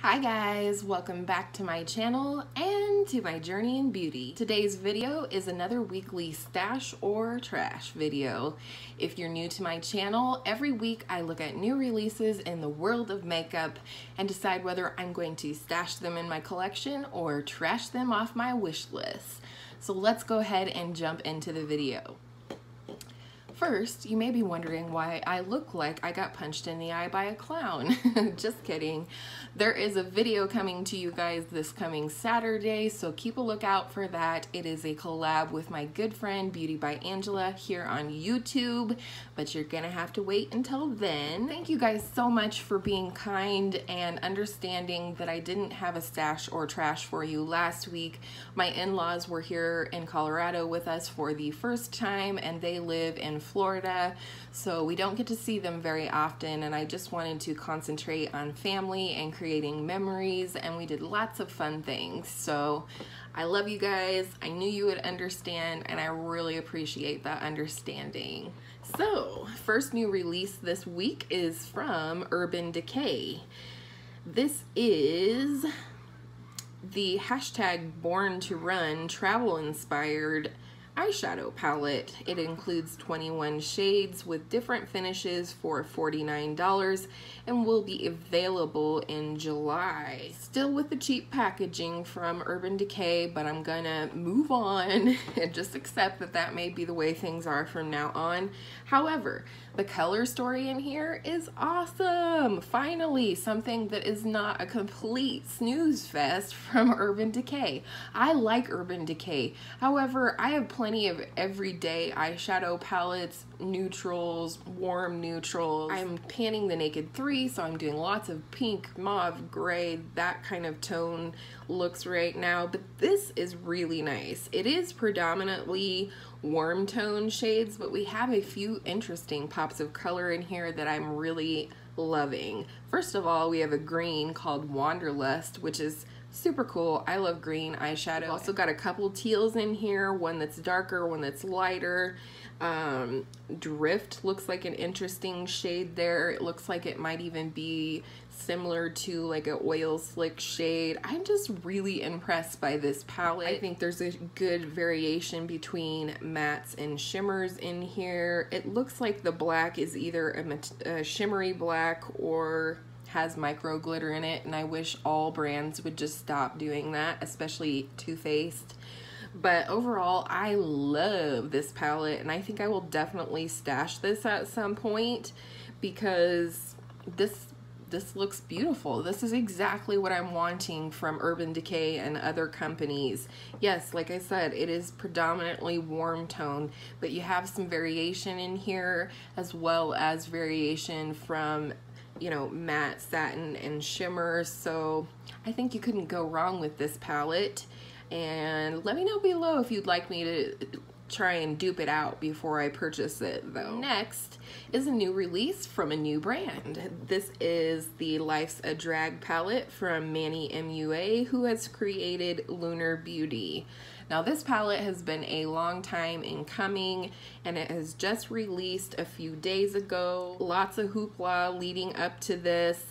Hi guys, welcome back to my channel and to my journey in beauty. Today's video is another weekly stash or trash video. If you're new to my channel, every week I look at new releases in the world of makeup and decide whether I'm going to stash them in my collection or trash them off my wish list. So let's go ahead and jump into the video. First, you may be wondering why I look like I got punched in the eye by a clown. Just kidding. There is a video coming to you guys this coming Saturday, so keep a lookout for that. It is a collab with my good friend Beauty by Angela here on YouTube, but you're gonna have to wait until then. Thank you guys so much for being kind and understanding that I didn't have a stash or trash for you last week. My in-laws were here in Colorado with us for the first time, and they live in Florida, so we don't get to see them very often, and I just wanted to concentrate on family and creating memories, and we did lots of fun things. So I love you guys. I knew you would understand, and I really appreciate that understanding. So first new release this week is from Urban Decay. This is the hashtag Born to Run travel inspired eyeshadow palette. It includes 21 shades with different finishes for $49 and will be available in July. Still with the cheap packaging from Urban Decay, but I'm gonna move on and just accept that that may be the way things are from now on. However, the color story in here is awesome. Finally, something that is not a complete snooze fest from Urban Decay. I like Urban Decay. However, I have plenty of everyday eyeshadow palettes, neutrals, warm neutrals. I'm panning the Naked 3, so I'm doing lots of pink, mauve, gray, that kind of tone looks right now, but this is really nice. It is predominantly warm tone shades, but we have a few interesting pops of color in here that I'm really loving. First of all, we have a green called Wanderlust, which is super cool. I love green eyeshadow. We've also got a couple teals in here, one that's darker, one that's lighter. Drift looks like an interesting shade there. It looks like it might even be similar to like an oil slick shade. I'm just really impressed by this palette. I think there's a good variation between mattes and shimmers in here. It looks like the black is either a shimmery black or has micro glitter in it, and I wish all brands would just stop doing that, especially Too Faced. But overall, I love this palette, and I think I will definitely stash this at some point because this looks beautiful. This is exactly what I'm wanting from Urban Decay and other companies. Yes, like I said, it is predominantly warm tone, but you have some variation in here as well as variation from, you know, matte, satin, and shimmer. So I think you couldn't go wrong with this palette. And let me know below if you'd like me to try and dupe it out before I purchase it though. Next is a new release from a new brand. This is the Life's a Drag palette from Manny MUA, who has created Lunar Beauty. Now this palette has been a long time in coming, and it has just released a few days ago. Lots of hoopla leading up to this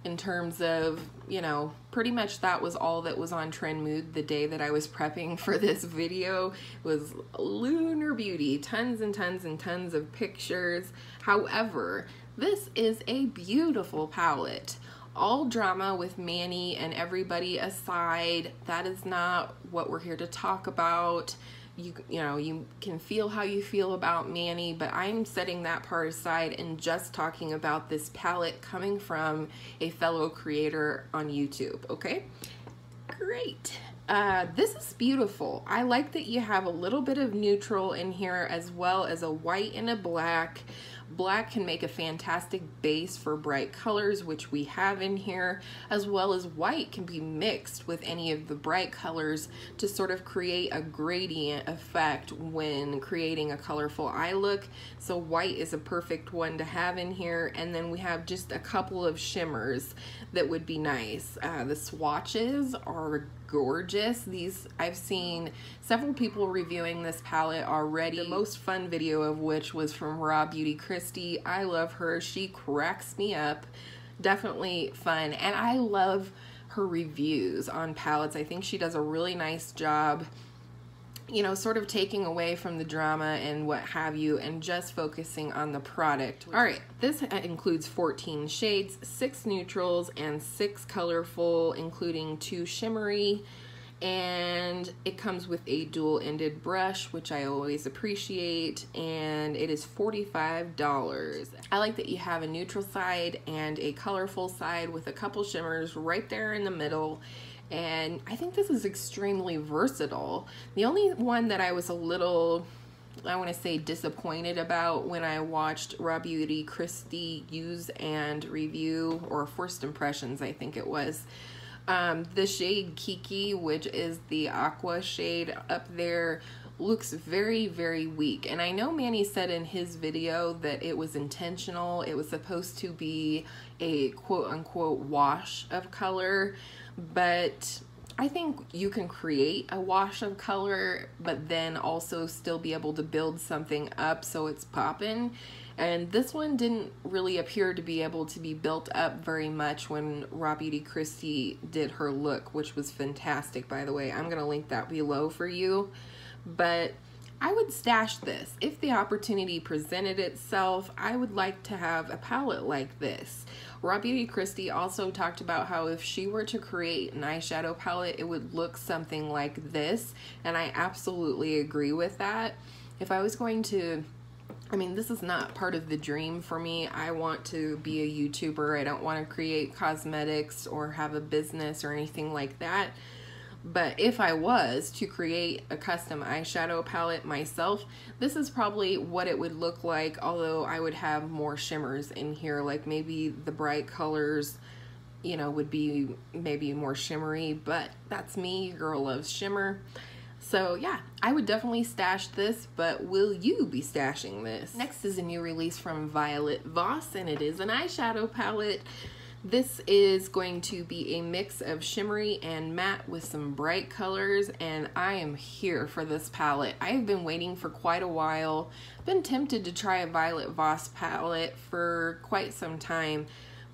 in terms of, you know, pretty much that was all that was on Trend Mood the day that I was prepping for this video was Lunar Beauty. Tons and tons and tons of pictures. However, this is a beautiful palette. All drama with Manny and everybody aside, that is not what we're here to talk about. You know, you can feel how you feel about Manny, but I'm setting that part aside and just talking about this palette coming from a fellow creator on YouTube, okay? Great. This is beautiful. I like that you have a little bit of neutral in here as well as a white and a black. Black can make a fantastic base for bright colors, which we have in here, as well as white can be mixed with any of the bright colors to sort of create a gradient effect when creating a colorful eye look. So white is a perfect one to have in here, and then we have just a couple of shimmers that would be nice. The swatches are gorgeous. These, I've seen several people reviewing this palette already. The most fun video of which was from Raw Beauty Christy. I love her. She cracks me up. Definitely fun. And I love her reviews on palettes. I think she does a really nice job, you know, sort of taking away from the drama and what have you and just focusing on the product. All right, this includes 14 shades, 6 neutrals, and 6 colorful, including 2 shimmery. And it comes with a dual-ended brush, which I always appreciate, and it is $45. I like that you have a neutral side and a colorful side with a couple shimmers right there in the middle. And I think this is extremely versatile. The only one that I was a little, I want to say, disappointed about when I watched Raw Beauty Kristi use and review, or first impressions I think it was, the shade Kiki, which is the aqua shade up there, looks very, very weak. And I know Manny said in his video that it was intentional. It was supposed to be a quote-unquote wash of color, but I think you can create a wash of color, but then also still be able to build something up so it's poppin'. And this one didn't really appear to be able to be built up very much when Raw Beauty Kristi did her look, which was fantastic, by the way. I'm gonna link that below for you. But I would stash this. If the opportunity presented itself, I would like to have a palette like this. Raw Beauty Kristi also talked about how if she were to create an eyeshadow palette, it would look something like this, and I absolutely agree with that. If I was going to, I mean, this is not part of the dream for me. I want to be a YouTuber. I don't want to create cosmetics or have a business or anything like that. But if I was to create a custom eyeshadow palette myself, this is probably what it would look like, although I would have more shimmers in here, like maybe the bright colors, you know, would be maybe more shimmery, but that's me. Your girl loves shimmer. So yeah, I would definitely stash this, but will you be stashing this? Next is a new release from Violet Voss, and it is an eyeshadow palette. This is going to be a mix of shimmery and matte with some bright colors, and I am here for this palette. I have been waiting for quite a while. Been tempted to try a Violet Voss palette for quite some time,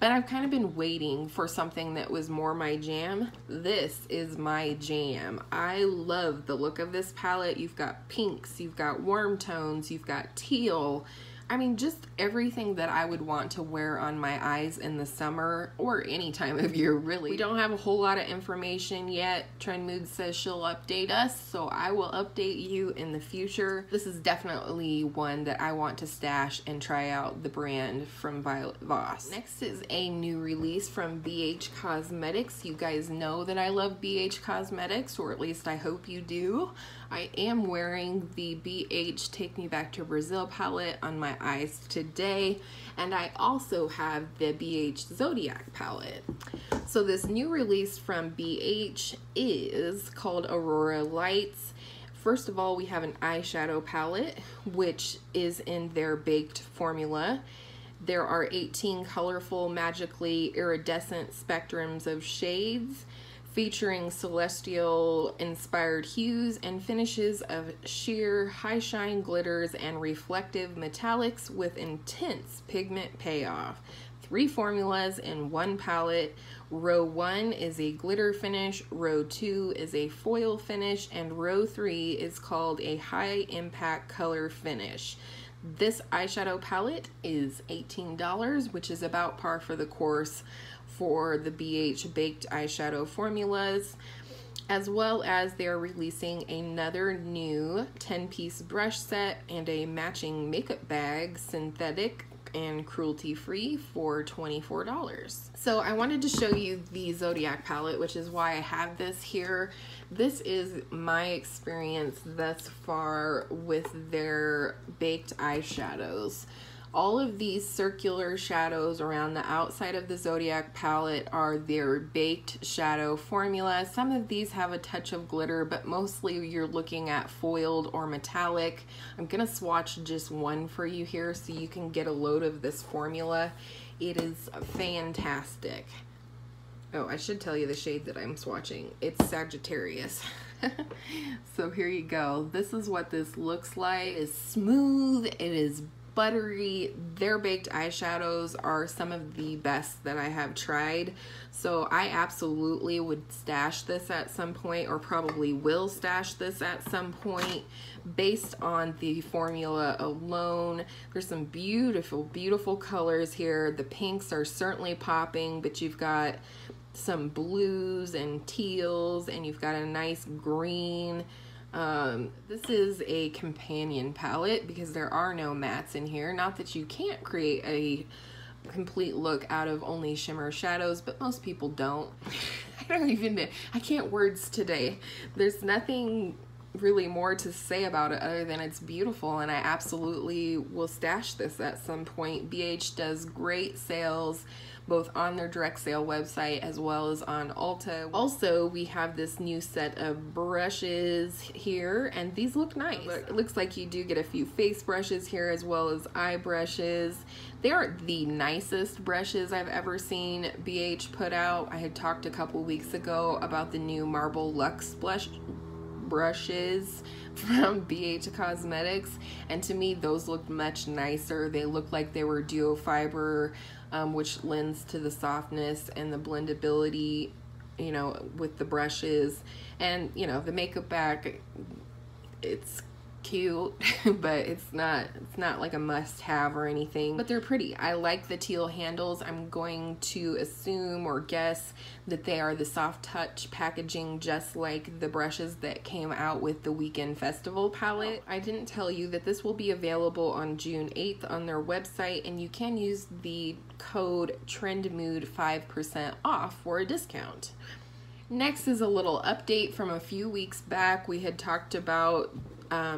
but I've kind of been waiting for something that was more my jam. This is my jam. I love the look of this palette. You've got pinks, you've got warm tones, you've got teal. I mean, just everything that I would want to wear on my eyes in the summer or any time of year, really. We don't have a whole lot of information yet. Trend Mood says she'll update us, so I will update you in the future. This is definitely one that I want to stash and try out the brand from Violet Voss. Next is a new release from BH Cosmetics. You guys know that I love BH Cosmetics, or at least I hope you do. I am wearing the BH Take Me Back to Brazil palette on my eyes today, and I also have the BH Zodiac palette. So this new release from BH is called Aurora Lights. First of all, we have an eyeshadow palette, which is in their baked formula. There are 18 colorful, magically iridescent spectrums of shades, featuring celestial inspired hues and finishes of sheer high shine glitters and reflective metallics with intense pigment payoff. 3 formulas in one palette. Row 1 is a glitter finish, row 2 is a foil finish, and row 3 is called a high impact color finish. This eyeshadow palette is $18, which is about par for the course for the BH baked eyeshadow formulas, as well as they're releasing another new 10-piece brush set and a matching makeup bag, synthetic and cruelty-free, for $24. So I wanted to show you the Zodiac palette, which is why I have this here. This is my experience thus far with their baked eyeshadows. All of these circular shadows around the outside of the Zodiac palette are their baked shadow formula. Some of these have a touch of glitter, but mostly you're looking at foiled or metallic. I'm gonna swatch just one for you here so you can get a load of this formula. It is fantastic. Oh, I should tell you the shade that I'm swatching. It's Sagittarius. So here you go. This is what this looks like. It's smooth, it is buttery. Their baked eyeshadows are some of the best that I have tried. So I absolutely would stash this at some point, or probably will stash this at some point based on the formula alone. There's some beautiful, beautiful colors here. The pinks are certainly popping, but you've got some blues and teals, and you've got a nice green. This is a companion palette because there are no mattes in here. Not that you can't create a complete look out of only shimmer shadows, but most people don't. I can't words today. There's nothing really more to say about it other than it's beautiful, and I absolutely will stash this at some point. BH does great sales both on their direct sale website as well as on Ulta. Also, we have this new set of brushes here, and these look nice. It looks like you do get a few face brushes here as well as eye brushes. They aren't the nicest brushes I've ever seen BH put out. I had talked a couple weeks ago about the new Marble Luxe brushes from BH Cosmetics, and to me those looked much nicer. They looked like they were duo fiber, which lends to the softness and the blendability, you know, with the brushes. And you know, the makeup bag, it's cute, but it's not like a must-have or anything, but they're pretty. I like the teal handles. I'm going to assume or guess that they are the soft touch packaging, just like the brushes that came out with the Weekend Festival palette. I didn't tell you that this will be available on June 8th on their website, and you can use the code TRENDMOOD 5% off for a discount. Next is a little update from a few weeks back. We had talked about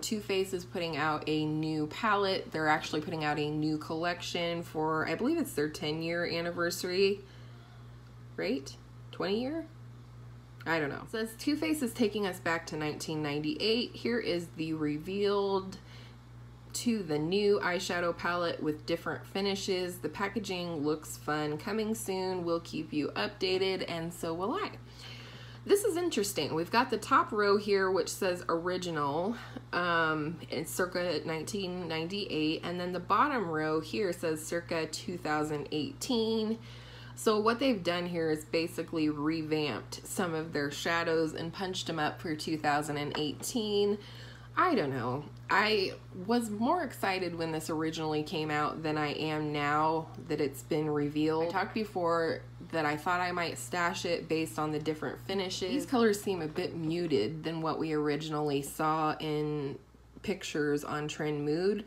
Too Faced is putting out a new palette. They're actually putting out a new collection for, I believe it's their 10-year anniversary, right? 20 year? I don't know. It says Too Faced is taking us back to 1998. Here is the revealed to the new eyeshadow palette with different finishes. The packaging looks fun. Coming soon. We'll keep you updated, and so will I. This is interesting. We've got the top row here which says original, it's circa 1998, and then the bottom row here says circa 2018. So what they've done here is basically revamped some of their shadows and punched them up for 2018. I don't know. I was more excited when this originally came out than I am now that it's been revealed. I talked before that I thought I might stash it based on the different finishes. These colors seem a bit muted than what we originally saw in pictures on Trend Mood.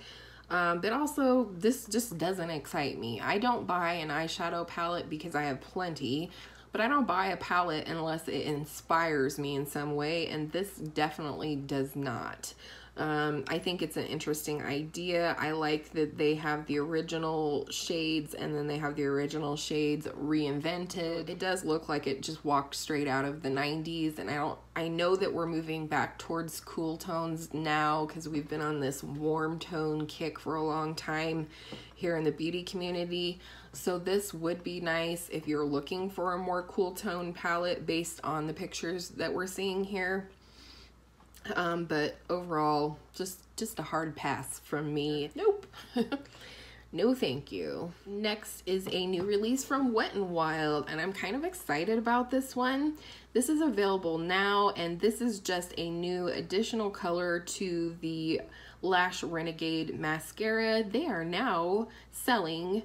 But also, this just doesn't excite me. I don't buy an eyeshadow palette because I have plenty, but I don't buy a palette unless it inspires me in some way, and this definitely does not. I think it's an interesting idea. I like that they have the original shades and then they have the original shades reinvented. It does look like it just walked straight out of the 90s, and I know that we're moving back towards cool tones now because we've been on this warm tone kick for a long time here in the beauty community. So this would be nice if you're looking for a more cool tone palette based on the pictures that we're seeing here. But overall, just a hard pass from me. Nope. No thank you. Next is a new release from Wet n Wild, and I'm kind of excited about this one. This is available now, and this is just a new additional color to the Lash Renegade mascara. They are now selling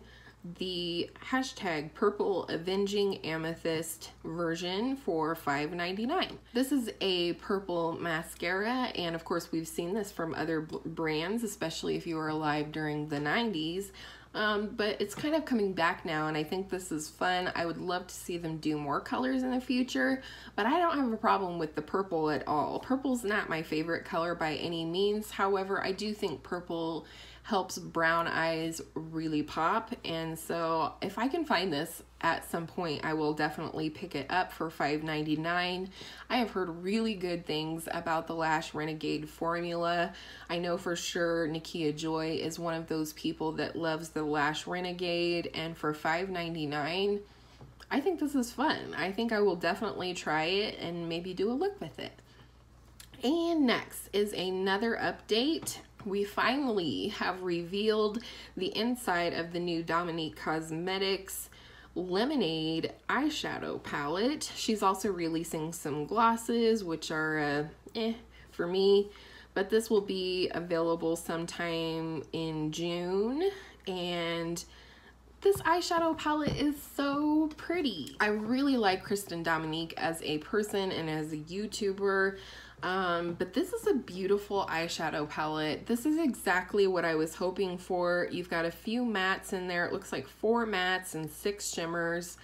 the hashtag Purple Avenging Amethyst version for $5.99. This is a purple mascara, and of course we've seen this from other brands, especially if you were alive during the 90s. But it's kind of coming back now, and I think this is fun. I would love to see them do more colors in the future, but I don't have a problem with the purple at all. Purple's not my favorite color by any means. However, I do think purple helps brown eyes really pop, and so if I can find this at some point, I will definitely pick it up for $5.99. I have heard really good things about the Lash Renegade formula. I know for sure Nakia Joy is one of those people that loves the Lash Renegade, and for $5.99, I think this is fun. I think I will definitely try it and maybe do a look with it. And next is another update we finally have revealed the inside of the new Dominique Cosmetics Lemonade eyeshadow palette. She's also releasing some glosses, which are for me, but this will be available sometime in June. And this eyeshadow palette is so pretty. I really like Kristen Dominique as a person and as a YouTuber. But this is a beautiful eyeshadow palette. This is exactly what I was hoping for. You've got a few mattes in there. It looks like 4 mattes and 6 shimmers.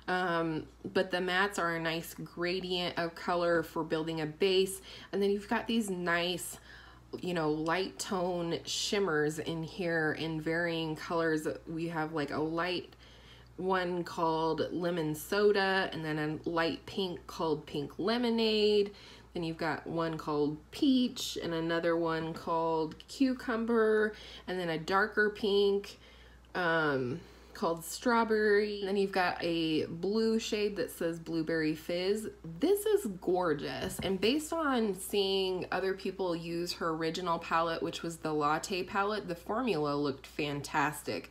But the mattes are a nice gradient of color for building a base. And then you've got these nice, you know, light tone shimmers in here in varying colors. We have like a light one called Lemon Soda, and then a light pink called Pink Lemonade. Then you've got one called Peach and another one called Cucumber, and then a darker pink called Strawberry. And then you've got a blue shade that says Blueberry Fizz. This is gorgeous, and based on seeing other people use her original palette, which was the Latte palette, the formula looked fantastic.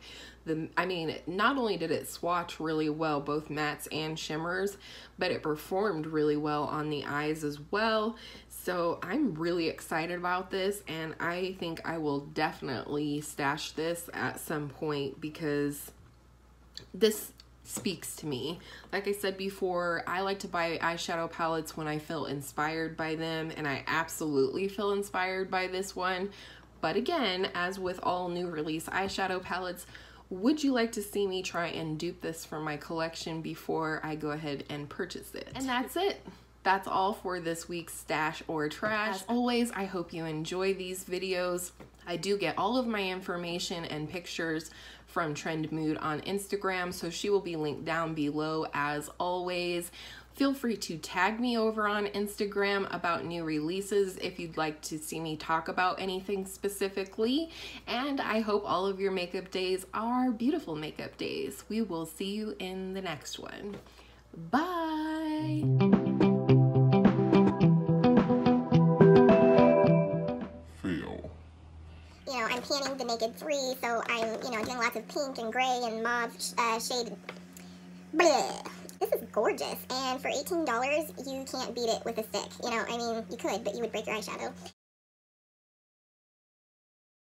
I mean, not only did it swatch really well, both mattes and shimmers, but it performed really well on the eyes as well. So I'm really excited about this, and I think I will definitely stash this at some point because this speaks to me. Like I said before, I like to buy eyeshadow palettes when I feel inspired by them, and I absolutely feel inspired by this one. But again, as with all new release eyeshadow palettes, would you like to see me try and dupe this from my collection before I go ahead and purchase it? And that's it. That's all for this week's Stash or Trash. As always, I hope you enjoy these videos. I do get all of my information and pictures from Trend Mood on Instagram, so she will be linked down below as always. Feel free to tag me over on Instagram about new releases if you'd like to see me talk about anything specifically. And I hope all of your makeup days are beautiful makeup days. We will see you in the next one. Bye! I'm panning the Naked 3, so I'm, doing lots of pink and gray and mauve shade. Bleh. This is gorgeous, and for $18, you can't beat it with a stick. I mean, you could, but you would break your eyeshadow.